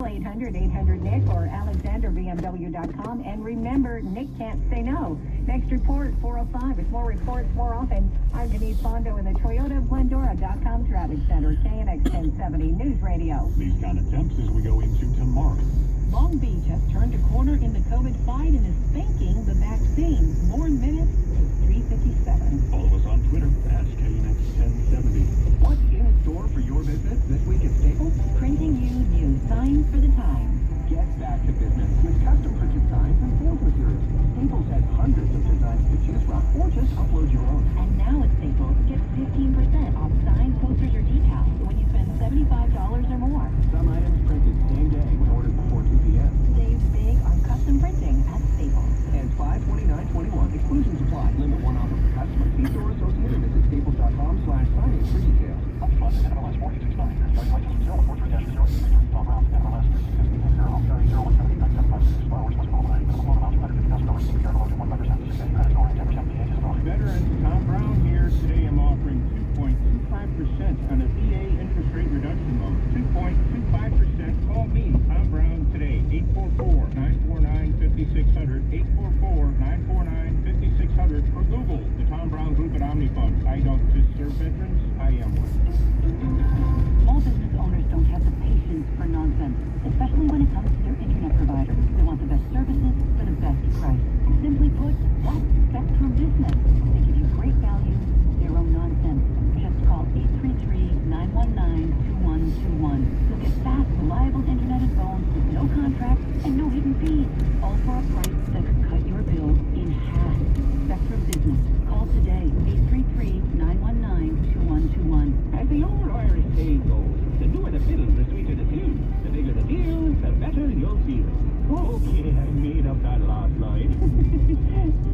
800-800-NICK or alexanderbmw.com. And remember, Nick can't say no. Next report, 4:05. With more reports more often, I'm Denise Fondo in the Toyota Glendora.com Traffic Center, KNX 1070 News Radio. These kind of temps as we go into tomorrow. Long Beach has turned a corner in the COVID fight and is thanking the vaccine. More minutes to 3:57. Follow us on Twitter at KNX 1070. What's in store for your business this week at Staples? Printing you new signs for the times. Get back to business with custom printed signs and sales materials. Staples has hundreds of designs to choose from, or just upload your own. And now at Staples, get 15% off signs, posters, or decals when you spend $75 or more. Some items printed same day when ordered before 2 p.m. Save big on custom printing at Staples. And 5/29/21. Exclusions apply. Limit one offer per customer. See store associate or visit staples.com/signage for details. NMLS 4869. Starting license 043-033. Tom Brown. NMLS 360. Veterans, Tom Brown here. Today I'm offering 2.25% on a VA interest rate reduction loan. 2.25%. Call me, Tom Brown, today. 844-949-5600. 844-949-5600. Or Google the Tom Brown Group at OmniFund. I don't just serve veterans. I am one. Small business owners don't have the patience for nonsense, especially when it comes to their internet provider. They want the best services for the best price. Simply put, that's Spectrum Business. They give you great value, zero nonsense. Just call 833-919-2121. You'll get fast, reliable internet and phones with no contract and no hidden fees. All for a price that could cut your bill in half. Spectrum Business. Call today, 833-919-2121. As the old Irish saying goes, the newer the fiddle, the sweeter the tune. The bigger the deal, the better you'll feel. Okay, I made up that last line.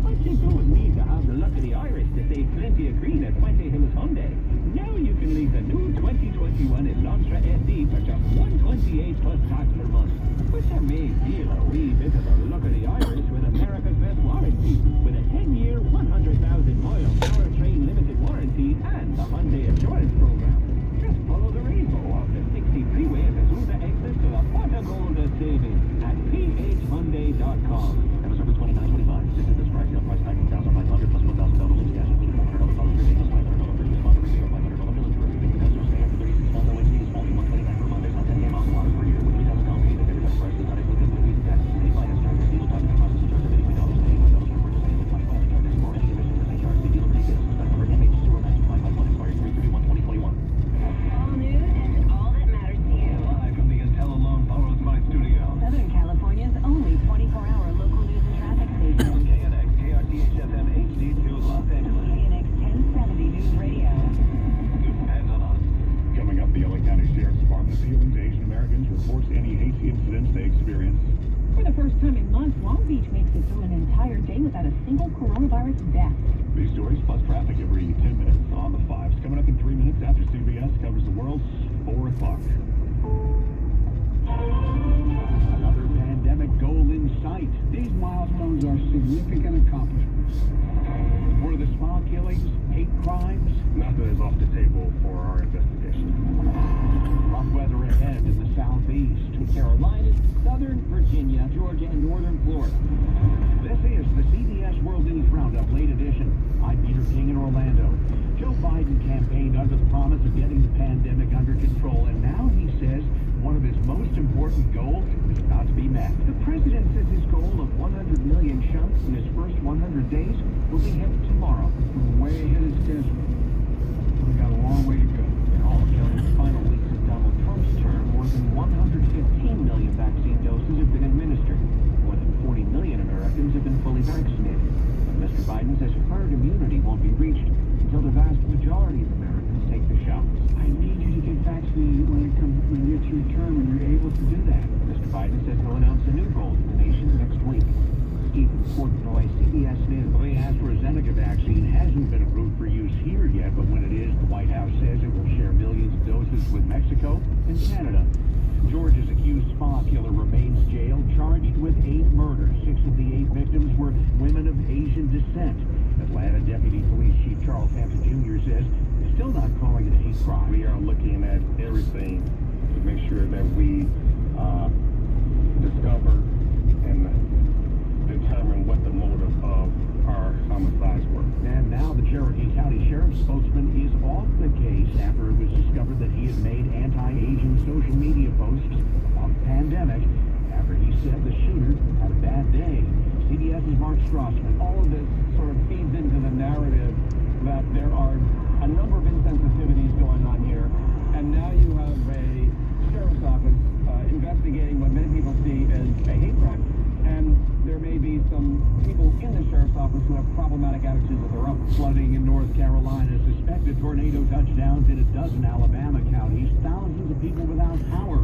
But you don't need to have the luck of the Irish to save plenty of green at Puente Hills Hyundai. Now you can lease a new 2021 Elantra SD for just $128 plus tax per month. Which may feel a wee bit of the luck of the Irish with America's best warranty. With a 10-year, 100,000-mile powertrain limited warranty and the Hyundai Insurance Program. Just follow the rainbow of the 63 ways to Azusa exit to the pot of gold of savings at phhyundai.com. Episode 2925. This is this price. Sale price $19,500 plus $1,000 in cash, including $400 for days plus $500 for responder rebate or $500 military rebate. The customer stay after 36 months OAC is only $129 per month. It's not 10 game out per year. With 3,000 pounds paid, the everybody price does not include the fees and taxes. Any finance charges, legal time and processing charges of $83 and $81 for purchase and $25 charges for any commissions and charge. The dealer details. Spec number MH092551 expired 3/31/2021. All new and all that matters to you. Live from the Intel Alone Borrowed My Studio. Southern California's only 24-hour local news and traffic station. KNX, KRTH-FM, HD2, Los Angeles. KNX 1070 News Radio. Depends on us. Coming up, the LA County Sheriff's Department appealing to Asian Americans reports any hate incidents they experience. For the first time in months, Long Beach makes it through an entire day without a single coronavirus death. These stories plus traffic every 10 minutes on the 5s. Coming up in 3 minutes after CBS covers the world's 4 o'clock. Another pandemic goal in sight. These milestones are significant accomplishments. Were the spa killings, hate crimes? Nothing is off the table for our investigation. Rough weather ahead in the southeast, Carolinas, southern Virginia, Georgia, and northern Florida. This is the CBS World News Roundup Late Edition. I'm Peter King in Orlando. Joe Biden campaigned under the promise of getting the pandemic under control, and now he says one of his most important goals is about to be met. The president says his goal of 100 million shots in his first 100 days will be hit tomorrow. We're way ahead of schedule. We got a long way to go. In all counting the final weeks of Donald Trump's term, more than 115 million vaccine doses have been administered. More than 40 million Americans have been fully vaccinated. But Mr. Biden says herd immunity won't be reached until the vast majority of Americans take the shots. I need you to get vaccinated when it's your term and you're able to do that. Mr. Biden says he'll announce a new goal to the nation next week. Stephen Portnoy, CBS News. The AstraZeneca vaccine hasn't been approved for use here yet, but when it is, the White House says it will share millions of doses with Mexico and Canada. Georgia's accused spa killer remains jailed, charged with 8 murders. 6 of the 8 victims were women of Asian descent. Atlanta Deputy Police Chief Charles Hampton Jr. says they're still not calling it a hate crime. We are looking at everything to make sure that we Mark Strassman. All of this sort of feeds into the narrative that there are a number of insensitivities going on here, and now you have a sheriff's office investigating what many people see as a hate crime, and there may be some people in the sheriff's office who have problematic attitudes of their own. Flooding in North Carolina, suspected tornado touchdowns in a dozen Alabama counties, thousands of people without power.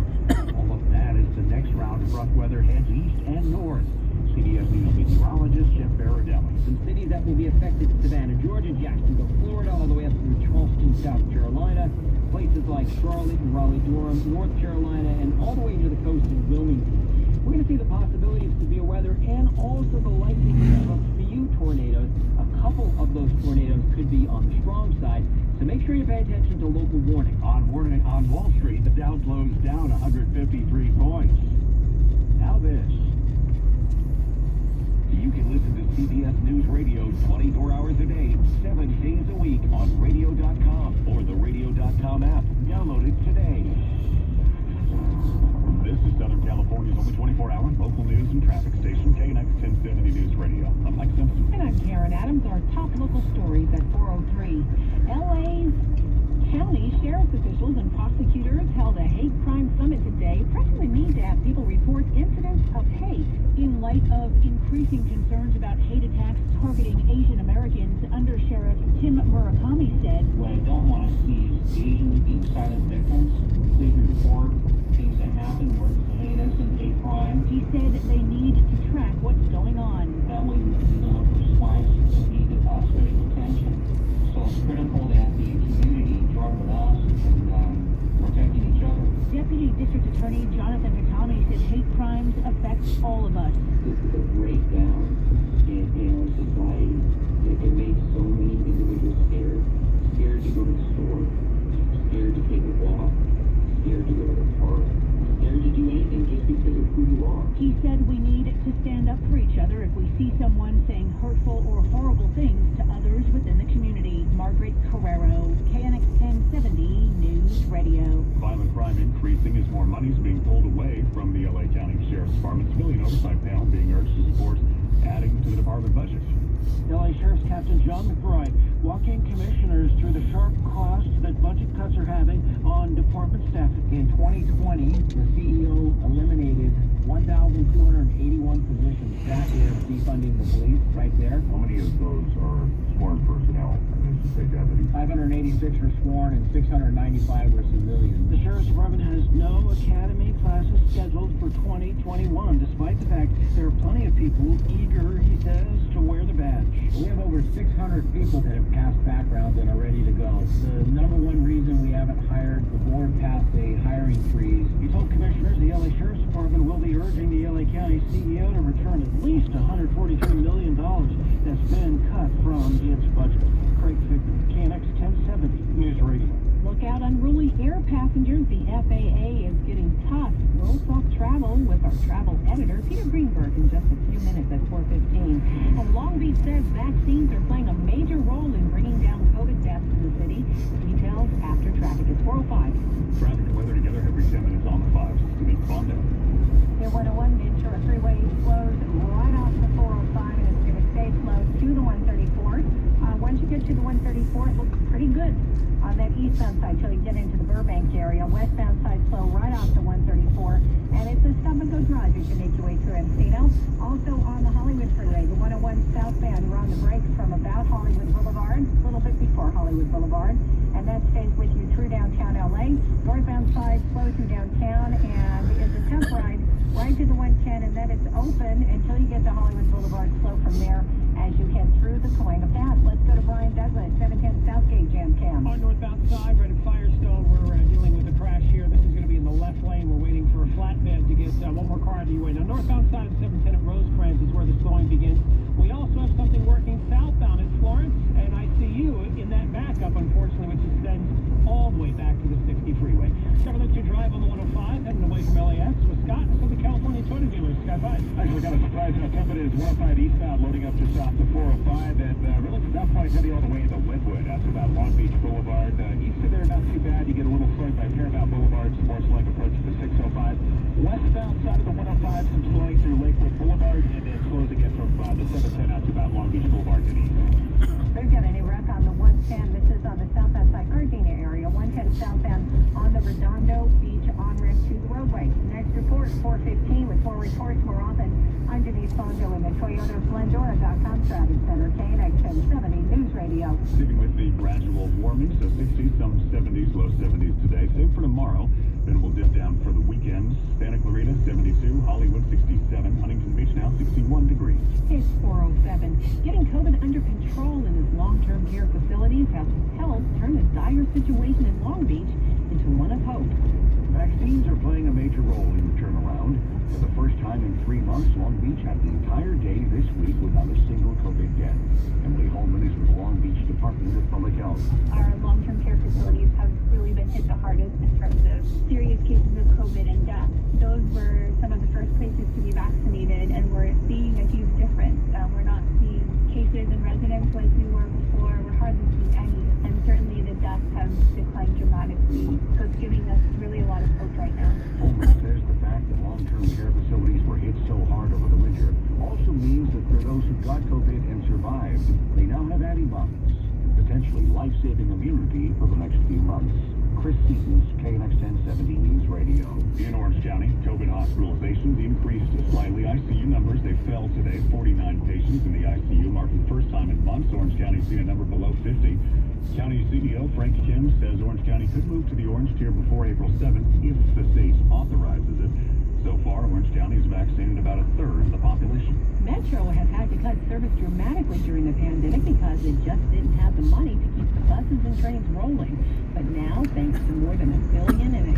All of that as the next round of rough weather heads east and north. CBS News meteorologist Jeff Baradelli. Some cities that will be affected: Savannah, Georgia, Jacksonville, Florida, all the way up through Charleston, South Carolina, places like Charlotte and Raleigh-Durham, North Carolina, and all the way to the coast in Wilmington. We're going to see the possibility of severe weather and also the likelihood of a few tornadoes. A couple of those tornadoes could be on the strong side, so make sure you pay attention to local warning. On Wall Street, the Dow closed down 153 points. Now this. You can listen to CBS News Radio 24 hours a day, 7 days a week on radio.com or the radio.com app. Download it today. This is Southern California's only 24-hour local news and traffic station, KNX 1070 News Radio. I'm Mike Simpson. And I'm Karen Adams. Our top local stories at 4:03. LA's county sheriff's officials and prosecutors held a hate crime summit today, pressing the need to have people report incidents of hate. In light of increasing concerns about hate attacks targeting Asian Americans, Under Sheriff Tim Murakami said, "What I don't want to see is Asians being silent victims. Please report things that happen where it's heinous and hate crime. He said they need to track what's going on. That way we can know if there's spikes that need special attention. So it's critical that the community join with us in protecting each other." Deputy District Attorney Jonathan Takami said hate crimes affect all of us. This is a breakdown in our society. It makes so many individuals scared. Scared to go to the store. Scared to take a walk. Scared to go to the park. Scared to do anything just because of who you are. He said we need to stand up for each other if we see someone saying hurtful or horrible things to others within the community. Margaret Carrero, KNX 1070 News Radio. Violent crime increasing as more money is being pulled away from the LA County Sheriff's Department's civilian oversight panel, being urged to support adding to the department budget. LA Sheriff's Captain John McBride walking commissioners through the sharp cost that budget cuts are having on department staffing. In 2020, the CEO eliminated 1,281 positions. That is defunding the police right there. How many of those are sworn personnel? And this is say deputies. 586 were sworn and 695 were civilians. The Sheriff's Department has no academy classes scheduled for 2021, despite the fact there are plenty of people eager, he says, to wear the badge. We have over 600 people that have passed backgrounds and are ready to go. The number one reason we haven't hired, the board passed a hiring freeze. He told commissioners the LA Sheriff's Department will be urging the LA County CEO to return at least $143 million that's been cut from its budget. Craig Fickner, KNX 1070 News Radio. Look out, unruly air passengers. The FAA is getting tough. We'll talk travel with our travel editor, Peter Greenberg, in just a few minutes at 4:15. And Long Beach says vaccines are playing a major role in bringing down COVID deaths in the city. Details after traffic at 4:05. Traffic and weather together every 10 minutes on the 5s. To be Bondo. Here 101 Ventura Freeway slows right off the 405, and it's going to stay slow to the 134. Once you get to the 134, it looks pretty good on that eastbound side till you get into the Burbank area. Westbound side slow right off the 134, and it's a stop-and-go drive as you make your way through Encino. Also on the Hollywood Freeway, the 101 southbound, you're on the brakes from about Hollywood Boulevard, a little bit before Hollywood Boulevard, and that stays with you through downtown LA. Northbound side slow through downtown, and is a temp ride right to the 110, and then it's open until you get to Hollywood Boulevard, slow from there as you head through the Cahuenga Pass. Let's go to Brian Douglas, 710 Southgate Jam Cam. On northbound side, right at Firestone, we're dealing with a crash here. This is going to be in the left lane. We're waiting for a flatbed to get one more car out of your way. Now, northbound side of 710 at Rosecrans is where the slowing begins. We also have something working southbound at Florence, and I see you in that backup, unfortunately, which extends all the way back to the 60 freeway. Chevrolet to drive on the 105, heading away from LAX with Scott from the California Toyota dealers. Scott, bye. Actually got a surprise in a company is 105 eastbound loading up just off the 405 and really from that point heading all the way into Wynwood. That's about Long Beach Boulevard. East of there, not too bad. You get a little slowed by Paramount Boulevard, some more slowing approach to the 605. Westbound side of the 105, some slowing through Lakewood Boulevard, and then slows again from the 710 out to about Long Beach Boulevard to the east. We've got a new wreck on the 110. This is on the southbound side, Gardena area. 110 southbound on the Redondo Beach on-ramp to the roadway. Next report, 415 with more reports more often. I'm Denise Fondo in the Toyota Glendora.com Traffic Center, KNX 1070 News Radio. Sticking with the gradual warming, so 60s, some 70s, low 70s today. Same for tomorrow. Then we'll dip down for the weekend. Santa Clarita, 72. Hollywood, 67. Huntington Beach now, 61 degrees. It's 4:07. Getting COVID under control in his long-term care facilities has helped turn the dire situation in Long Beach into one of hope. Vaccines are playing a major role in the turnaround. For the first time in 3 months, Long Beach had the entire day this week without a single COVID death. Emily Holman is with the Long Beach Department of Public Health. Our long-term care facilities have really been hit the hardest in terms of serious cases of COVID and death. Those were some of the first places to be vaccinated, and we're seeing a huge difference. We're not seeing cases in residents like we were before. We're hardly seeing any, and certainly the deaths have declined dramatically. So it's giving us really a lot of hope right now. Holman says the fact that long-term care facilities were hit so hard over the winter also means that for those who got COVID and survived, they now have antibodies and potentially life-saving immunity for the next few months. Chris Seaton's KNX 1070 News Radio. In Orange County, COVID hospitalizations increased slightly. ICU numbers, they fell today. 49 patients in the ICU, marking the first time in months Orange County's seen a number below 50. County CEO Frank Kim says Orange County could move to the orange tier before April 7th if the state authorizes it. So far, Orange County has vaccinated about a third of the population. Metro has had to cut service dramatically during the pandemic because it just didn't have the money to keep the buses and trains rolling. But now, thanks to more than $1.5 billion in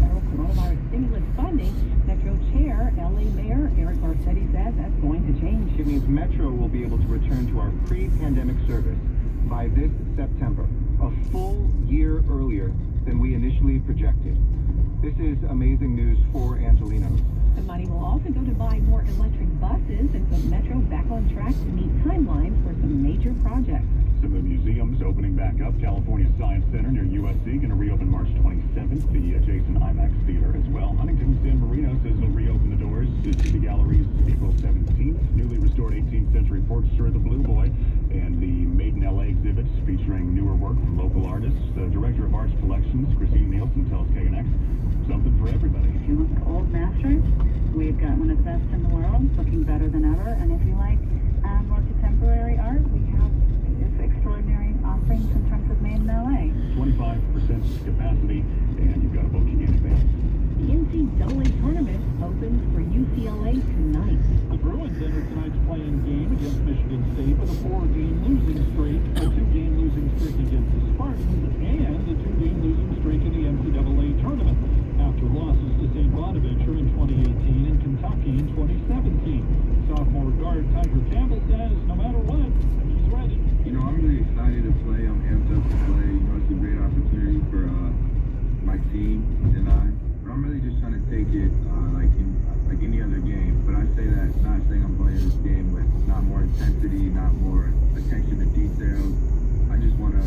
federal coronavirus stimulus funding, Metro Chair, LA Mayor Eric Garcetti says that's going to change. It means Metro will be able to return to our pre-pandemic service by this September, a full year earlier than we initially projected. This is amazing news for Angelenos. The money will also go to buy more electric buses and put Metro back on track to meet timelines for some major projects. Some of the museums opening back up. California Science Center near USC going to reopen March 27th. The adjacent IMAX Theater as well. Huntington San Marino says they'll reopen the doors to the galleries April 17th. Newly restored 18th century portraiture of the Blue Boy and the Made in LA exhibits featuring newer work from local artists. The Director of Arts Collections, Christine Nielsen, tells KNX something for everybody. If you look at old masters, we've got one of the best in the world, looking better than ever. And if you like more contemporary art, we have extraordinary offerings in terms of Made in LA. 25% capacity, and you've got a booking in advance. The NCAA tournament opens for UCLA tonight. The Bruins enter tonight's playing game against Michigan State with a 4-game losing streak, a 2-game losing streak against the Spartans, and a 2-game losing streak in the NCAA tournament after losses to St. Bonaventure in 2018 and Kentucky in 2017. Sophomore guard Tiger Campbell says no matter what, he's ready. You know, I'm really excited to play. I'm amped up to play. You know, it's a great opportunity for my team and I. But I'm really just trying to take it like any other game. But I say that not saying I'm playing this game with not more intensity, not more attention to detail. I just want to,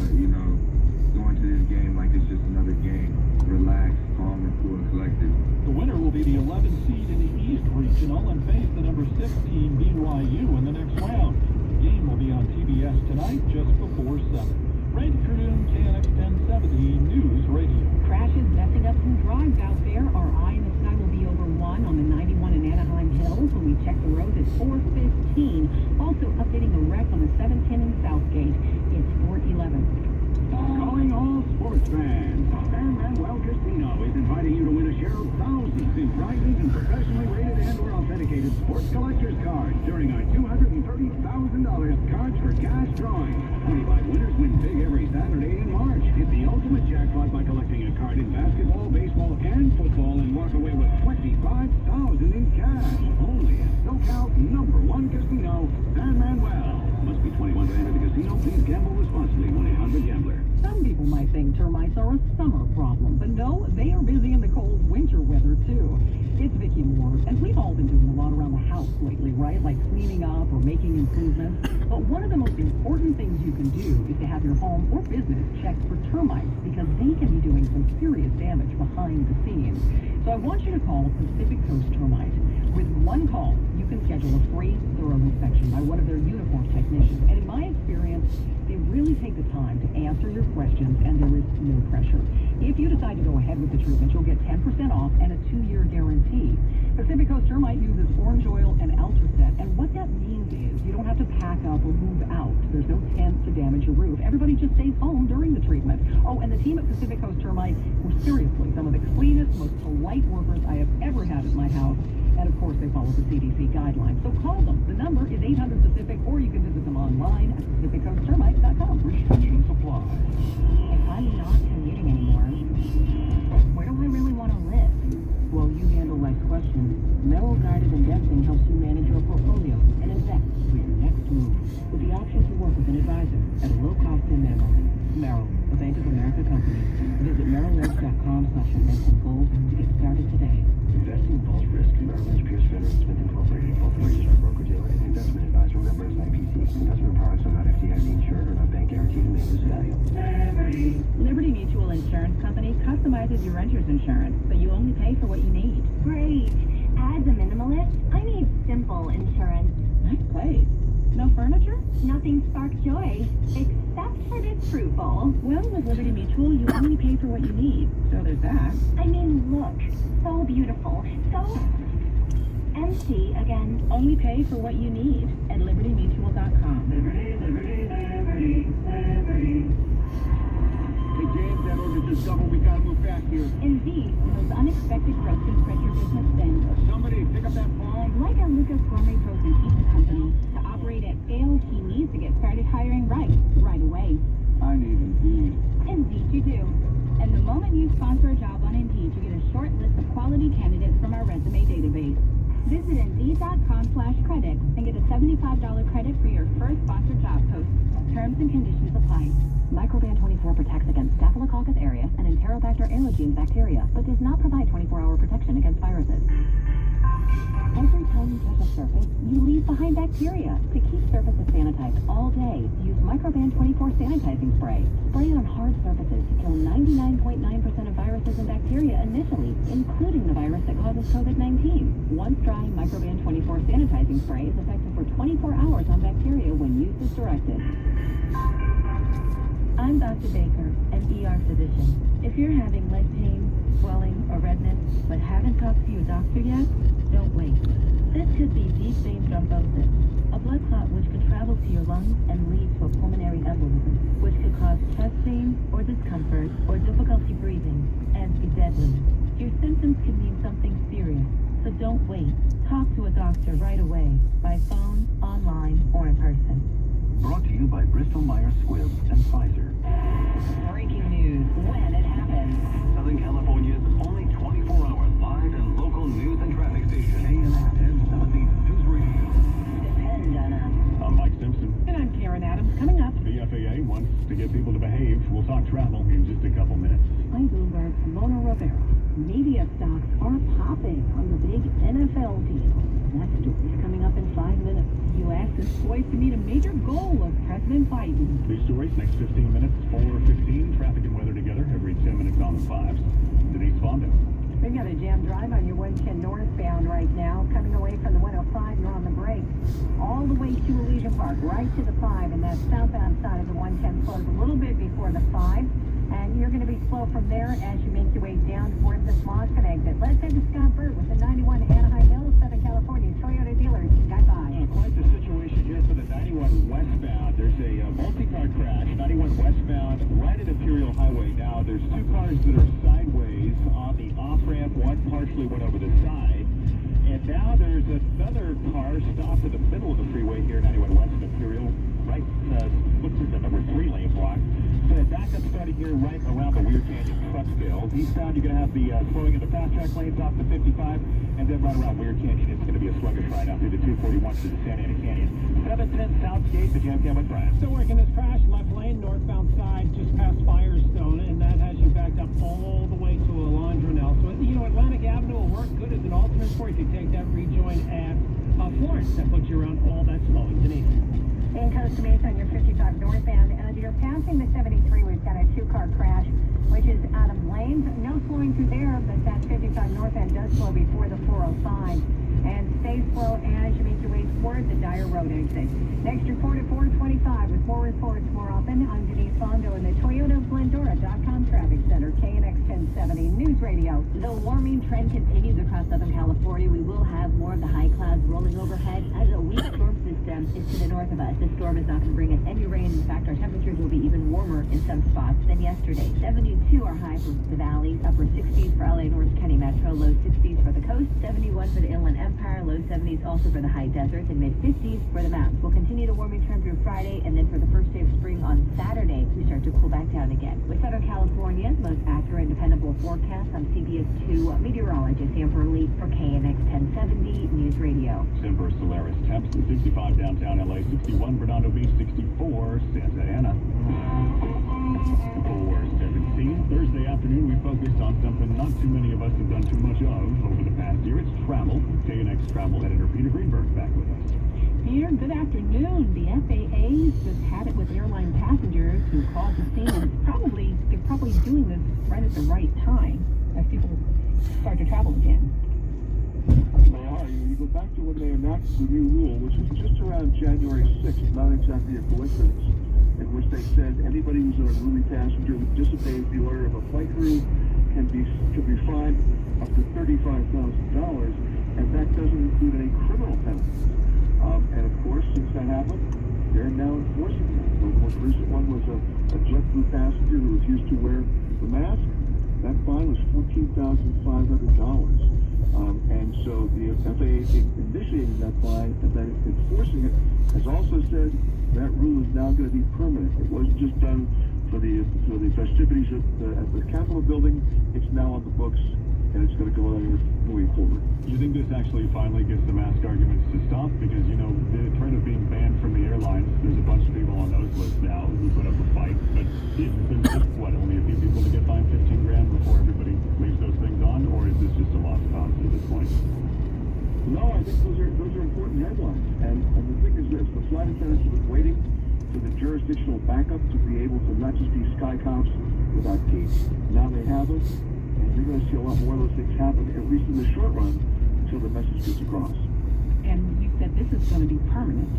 go into this game like it's just another game. Relaxed, calm, and cool and collected. The winner will be the 11th seed in the East Regional and face the number 16 BYU in the next round. The game will be on TBS tonight just before 7. Red Curtin, KNX 1070 News Radio. Crashes messing up some drives out there. Our eye in the sky will be over 1 on the 91 in Anaheim Hills when we check the roads at 4:15. Also updating a wreck on the 710 in Southgate. It's 4:11. Calling all sports fans. San Manuel Casino is inviting you to win a share of thousands in prizes and professionally rated and/or authenticated sports collector's cards during our $230,000 Cards for Cash drawing. 25 winners win big every Saturday in March. Hit the ultimate jackpot by collecting a card in basketball, baseball, and football and walk away with $25,000 in cash. Only at SoCal's #1 casino, San Manuel. Must be 21 to enter the casino. Please gamble responsibly. 1-800-GAMBLER. Some people might think termites are a summer problem, but no, they are busy in the cold winter weather too. It's Vicki Moore, and we've all all been doing a lot around the house lately, right? Like cleaning up or making improvements. But one of the most important things you can do is to have your home or business checked for termites, because they can be doing some serious damage behind the scenes. So I want you to call Pacific Coast Termite. With one call, you can schedule a free, thorough inspection by one of their uniformed technicians. And in my experience, they really take the time to answer your questions, and there is no pressure. If you decide to go ahead with the treatment, you'll get 10% off and a 2-year guarantee. Pacific Coast Termite uses orange oil and Ultraset, and what that means is you don't have to pack up or move out. There's no tent to damage your roof. Everybody just stays home during the treatment. Oh, and the team at Pacific Coast Termite were seriously some of the cleanest, most polite workers I have ever had at my house. And of course, they follow the CDC guidelines. So call them. The number is 800-PACIFIC, or you can visit them online at pacificcoasttermite.com. Restrictions apply. If I'm not commuting anymore, where do I really want to live? Well, you handle life's questions. Merrill Guided Investing helps you manage your portfolio and invest for your next move, with the option to work with an advisor at a low cost in Merrill. Merrill, a Bank of America company. Visit merrilledge.com/investmentgoals to get started today. Investing involves risk. Merrill Lynch, Pierce, Fenner, and Smith Incorporated, both registered broker-dealer and investment advisor, member SIPC. Investment products are not FDIC insured or not bank guaranteed, and may lose value. Liberty Mutual Insurance Company customizes your renter's insurance, but you only pay for what you need. Great. As a minimalist, I need simple insurance. Nice place. No furniture? Nothing sparks joy, except for this fruit bowl. Well, with Liberty Mutual, you only pay for what you need. So there's that. I mean, look. So beautiful. So empty again. Only pay for what you need at libertymutual.com. Liberty, liberty, liberty, liberty. Hey, James, that order just doubled. We gotta move fast here. Indeed, the most unexpected growth can spread your business thin. Somebody pick up that phone. Like a Lucas Gourmet Frozen Pizza Company, to operate at scale, he needs to get started hiring right away. I need Indeed. Indeed you do. And the moment you sponsor a job on Indeed, you get a short list of quality candidates from our resume database. Visit Indeed.com/credit and get a $75 credit for your first sponsored job post. Terms and conditions apply. Microban 24 protects against Staphylococcus aureus and Enterobacter aerogenes bacteria, but does not provide 24-hour protection against viruses. Every time you touch a surface, you leave behind bacteria. To keep surfaces sanitized all day, use Microban 24 sanitizing spray. Spray it on hard surfaces to kill 99.9% of viruses and bacteria initially, including the virus that causes COVID-19. Once dry, Microban 24 sanitizing spray is effective for 24 hours on bacteria when used as directed. I'm Dr. Baker, an ER physician. If you're having leg pain, swelling, or redness, but haven't talked to your doctor yet, don't wait. This could be deep vein thrombosis, a blood clot which could travel to your lungs and lead to a pulmonary embolism, which could cause chest pain or discomfort or difficulty breathing and be deadly. Your symptoms can mean something serious, so don't wait. Talk to a doctor right away, by phone, online, or in person. Brought to you by Bristol-Myers Squibb and Pfizer. Breaking news when it happens. Southern California's only 24-hour live and local news and traffic station. KNX 1070 News Radio. Depend on us. I'm Mike Simpson. And I'm Karen Adams. Coming up, The FAA wants to get people to behave. We'll talk travel in just a couple minutes. I'm Bloomberg's Mona Rivera. Media stocks are popping on the big NFL deal. That story's coming up in 5 minutes. The U.S. is poised to meet a major goal of President Biden. These stories next 15 minutes, 4:15. Traffic and weather together every 10 minutes on the 5s. Denise Fonda. We've got a jam drive on your 110 northbound right now, coming away from the 105. You're on the brake. All the way to Elysian Park, right to the 5, and that southbound side of the 110 slows a little bit before the 5. And you're going to be slow from there as you make your way down towards the Slauson exit. Let's head to Scott Burt with the 91 Anaheim Hills, Southern California Toyota dealers. Guy by. Quite the situation here for the 91 westbound. There's a multi-car crash, 91 westbound, right at Imperial Highway. Now, there's two cars that are sideways on the off-ramp. One partially went over the side. And now there's another car stopped in the middle of the freeway here, 91 west of Imperial. Right, looks like the number 3 lane block. So a backup starting here clear right around the Weir Canyon truck sales. Eastbound, you're going to have the slowing in the fast track lanes off the 55, and then right around Weir Canyon, it's going to be a sluggish ride out through the 241 to the Santa Ana Canyon. 710 Southgate, the Jam Cam with Brian. Still working this crash, left lane, northbound side, just past Firestone, and that has you backed up all the way to Alondra. So, you know, Atlantic Avenue will work good as an alternate for you. You could take that rejoin at Florence. That puts you around all that slowing. Denise. In Costa Mesa on your 55 northbound, as you're passing the 73, we've got a two-car crash, which is out of lanes. No slowing through there, but that 55 northbound does slow before the 405. And stay slow as you make your way toward the Dyer Road exit. Next report at 425 with more reports more often on Denise Fondo in the Toyota Glendora.com Traffic Center, KNX 1070 News Radio. The warming trend continues across Southern California. We will have more of the high clouds rolling overhead as a weak storm system is to the north of us. This storm is not going to bring in any rain. In fact, our temperatures will be even warmer in some spots than yesterday. 72 are high for the valleys, upper 60s for LA and Orange County Metro, low 60s for the coast, 71 for the Inland Empire, low 70s also for the high deserts, and mid-50s for the mountains. We'll continue the warming trend through Friday, and then for the first day of spring on Saturday, we start to cool back down again. With Southern California's most accurate and dependable forecast, I'm CBS 2 meteorologist Amber Lee for KNX 1070 News Radio. Timber Solaris temps 65 downtown LA, 61 Redondo Beach, 64 Santa Ana. 417 Thursday afternoon, we focused on something not too many of us have done too much of over the past year. It's travel. KNX travel editor Peter Greenberg back with us. Peter, good afternoon. The FAA just had it with airline passengers who called the scene, and they're probably doing this right at the right time as people start to travel again. They are. You go back to when they enacted the new rule, which was just around January 6th, not exactly a coincidence, in which they said anybody who's an unruly passenger who disobeys the order of a flight crew can be fined up to $35,000, and that doesn't include any criminal penalties. And of course, since that happened, they're now enforcing that. The most recent one was a JetBlue passenger who refused to wear the mask. That fine was $14,500. And so the FAA initiating that fine and then enforcing it has also said that rule is now going to be permanent. It wasn't just done for the festivities at the Capitol building. It's now on the books, and it's going to go on moving forward. You think this actually finally gets the mask arguments to stop? Because, you know, the trend of being banned from the airlines, there's a bunch of people on those lists now who put up a fight. But it's what, only a few people to get fined $15 grand before everybody leaves those things on? Or is this just a lost cause at this point? No, I think those are important headlines. And the thing is this, the flight attendants have been waiting for the jurisdictional backup to be able to not just be sky cops without teeth. Now they have them. And you're going to see a lot more of those things happen, at least in the short run, until the message gets across. And you said this is going to be permanent.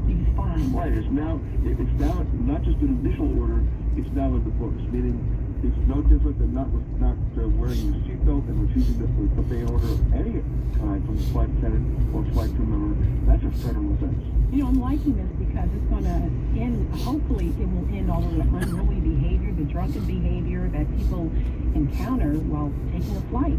These fines. Right. It's now not just an initial order. It's now in the books, meaning it's no different than not wearing your seatbelt and refusing to obey an order of any kind from the flight attendant or flight crew member. That's a federal offense. You know, I'm liking this because it's going to end, hopefully it will end all of the unruly behavior, the drunken behavior that people encounter while taking a flight.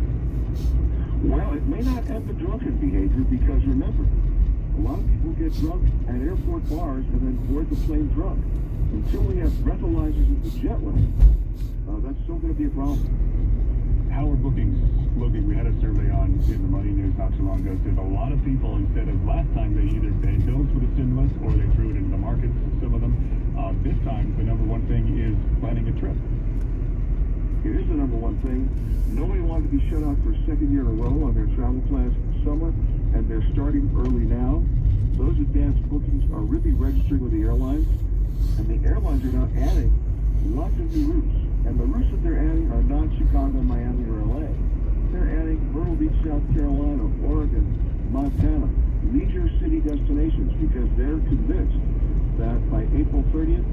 Well, it may not end the drunken behavior because, remember, a lot of people get drunk at airport bars and then board the plane drunk. Until we have breathalyzers at the jetway, that's still going to be a problem. How are bookings looking? We had a survey on in the Money News not too long ago. Said a lot of people, instead of last time, they either paid bills for the stimulus or they threw it into the markets, some of them. This time, the number one thing is planning a trip. It is the number one thing. Nobody wanted to be shut out for a second year in a row on their travel plans for the summer, and they're starting early now. Those advanced bookings are really registering with the airlines, and the airlines are now adding lots of new routes. And the routes that they're adding are not Chicago, Miami, or LA. They're adding Myrtle Beach, South Carolina, Oregon, Montana, leisure city destinations, because they're convinced that by April 30th,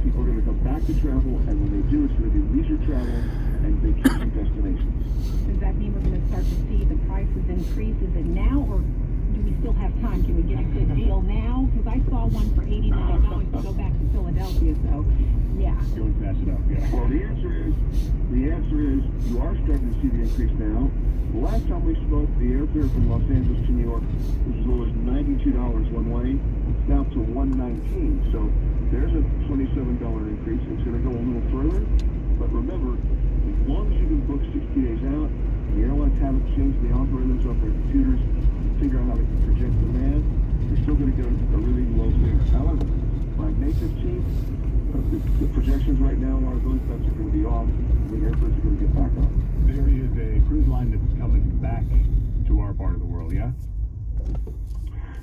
people are going to come back to travel, and when they do, it's going to be leisure travel and vacation destinations. Does that mean we're going to start to see the prices increase? Is it now, or do we still have time? Can we get a good deal now? Because I saw one for $89 to go back to Philadelphia, so yeah. Go and snatch it up, yeah. Well, the answer is you are starting to see the increase now. The last time we spoke, the airfare from Los Angeles to New York was as low as $92 one way. It's now up to $119. So There's a $27 increase. It's going to go a little further. But remember, as long as you can book 60 days out, and the airlines haven't changed the algorithms of their computers to figure out how to project demand, you're still going to get a really low fare. However, by May 15th, the projections right now are those flights are going to be off, and the airports are going to get back on. There is a cruise line that's coming back to our part of the world, yeah?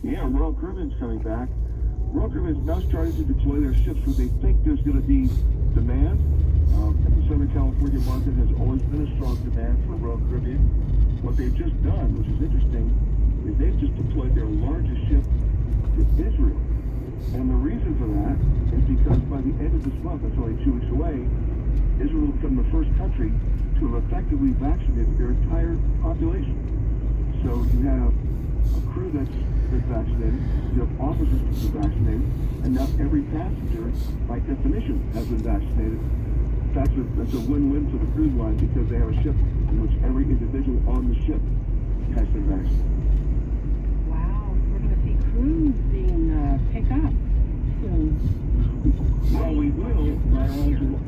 Yeah, Royal Caribbean's coming back. Royal Caribbean's now starting to deploy their ships where they think there's going to be demand. The Southern California market has always been a strong demand for Royal Caribbean. What they've just done, which is interesting, is they've just deployed their largest ship to Israel. And the reason for that is because by the end of this month, that's only 2 weeks away, Israel will become the first country to have effectively vaccinated their entire population. So you have a crew that's been vaccinated, you have officers that's been vaccinated, and now every passenger, by definition, has been vaccinated. That's a win-win for the cruise line because they have a ship in which every individual on the ship has been vaccinated. Wow, we're going to see cruise being pick up soon. Well, we will by July.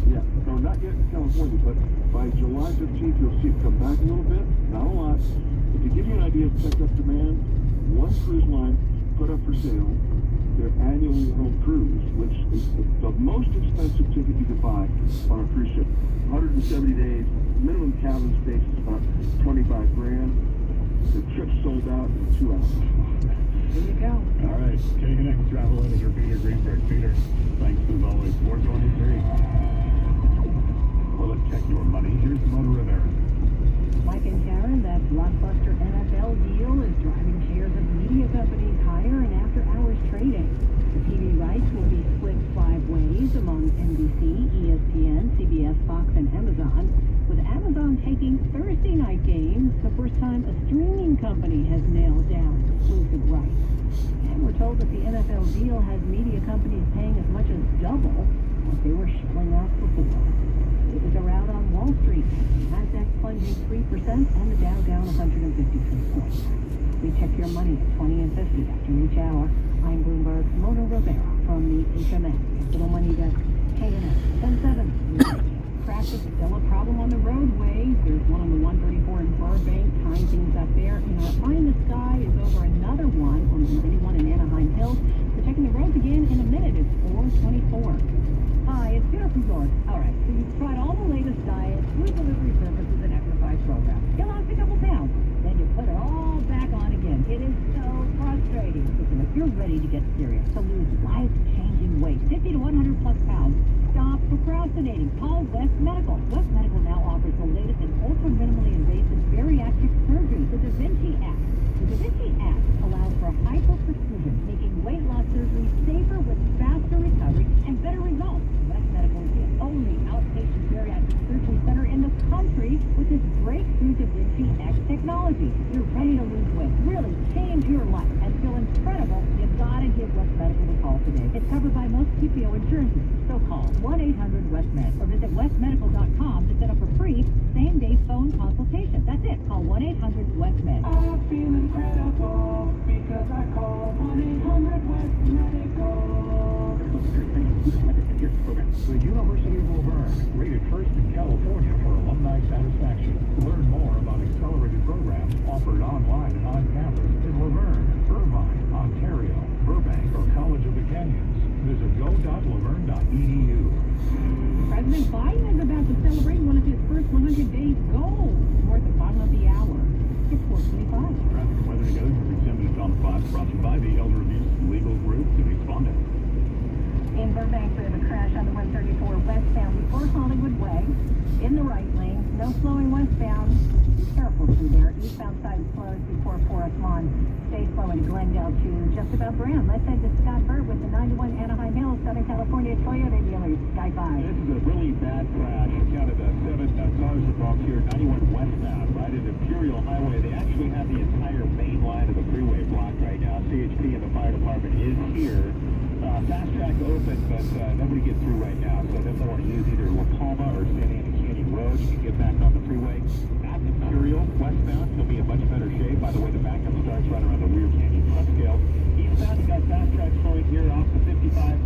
Yeah, no, not yet in California, but by July 15th, you'll see it come back a little bit, not a lot. But to give you an idea of pent-up demand, one cruise line put up for sale their annual world cruise, which is the most expensive ticket you could buy on a cruise ship. 170 days, minimum cabin space is about 25 grand. The trip sold out in 2 hours. There you go. All right, KNX Travel Editor Peter Greenberg. Peter, thanks as always. 423. Well, let's check your money. Here's Mona Rivera. Mike and Karen, that blockbuster NFL deal is driving shares of media companies higher in after-hours trading. The TV rights will be split 5 ways among NBC, ESPN, CBS, Fox, and Amazon, with Amazon taking Thursday night games, the first time a streaming company has nailed down exclusive rights. And we're told that the NFL deal has media companies paying as much as double what they were shelling out before. It was a rout on Wall Street. Nasdaq plunging 3% and the Dow down 153 points. We check your money at 20 and 50 after each hour. I'm Bloomberg's Mona Rivera from the HMN Capital Money Desk. KNX 10-7. Traffic still a problem on the roadways. There's one on the 134 in Burbank, tying things up there. And our eye in the sky is over another one on the 91 in Anaheim Hills. We're checking the roads again in a minute. It's 4:24. Hi, it's beautiful York. All right, so you've tried all the latest diets, food delivery services, and exercise programs. You lost a couple pounds, then you put it all back on again. It is so frustrating. Listen, if you're ready to get serious, to lose life-changing weight, 50 to 100 plus pounds, stop procrastinating. Call West Medical. West Medical now offers the latest in ultra-minimally invasive bariatric surgery, the Da Vinci Act. The Da Vinci Act allows for hyper-precision, making weight loss surgery safer with faster recovery and better results. West Medical is the only outpatient bariatric surgery center in the country with this breakthrough Da Vinci X technology. You're ready to lose weight, really change your life, and feel incredible. You've got to give West Medical a call today. It's covered by most PPO insurances. So call 1-800-WEST-MED or visit westmedical.com to set up a free same-day phone consultation. That's it. Call 1-800-WEST-MED. I feel incredible because I called 1-800-WEST-MEDICAL. The University of Laverne, rated first in California for alumni satisfaction. Learn more about accelerated programs offered online and on campus in Laverne, Irvine, Ontario, Burbank, or College of the Canyons. Visit go.laverne.edu. President Biden is about to celebrate one of his first 100 days goals. More at the bottom of the hour. It's 4:25. Traffic and weather together for 10 minutes on the clock, brought to you by the Elder Abuse Legal Group to respondent. In Burbank, we have a crash on the 134 westbound before Hollywood Way. In the right lane, no slowing westbound. Be careful through there. Eastbound side slows before Forest Lawn. Stay slow in Glendale to just about Graham. Let's head to Scott Burt with the 91 Anaheim Hills, Southern California Toyota dealers. Sky 5. This is a really bad crash. I counted 7 cars involved here, 91 westbound, right into Imperial Highway. They actually have the entire main line of the freeway blocked right now. CHP and the fire department is here. Fast track open, but nobody gets through right now. So definitely want to use either La Palma or Santa Ana Canyon Road. You can get back on the freeway. At Imperial, westbound, you'll be in much better shape. By the way, the backup starts right around the rear canyon front scale. Eastbound, you got fast track slowing here off the 55.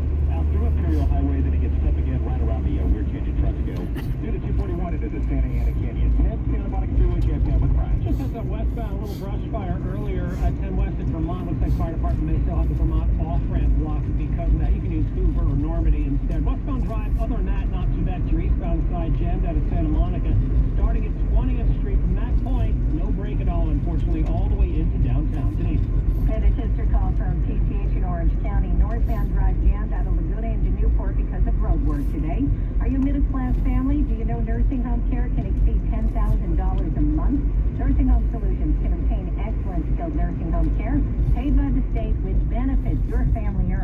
brush fire earlier at 10 West in Vermont. Looks like fire department may still have the Vermont off-ramp blocked because of that. You can use Hoover or Normandy instead. Westbound Drive, other than that, not too bad. Your eastbound side jammed out of Santa Monica. Starting at 20th Street from that point, no break at all, unfortunately, all the way into downtown. Denise. And a sister call from PCH in Orange County. Northbound Drive jammed out of Laguna into Newport because of road work today. Are you a middle-class family? Do you know nursing home care can exceed $10,000 a month? Nursing Home Solutions can obtain excellent skilled nursing home care paid by the state with benefits your family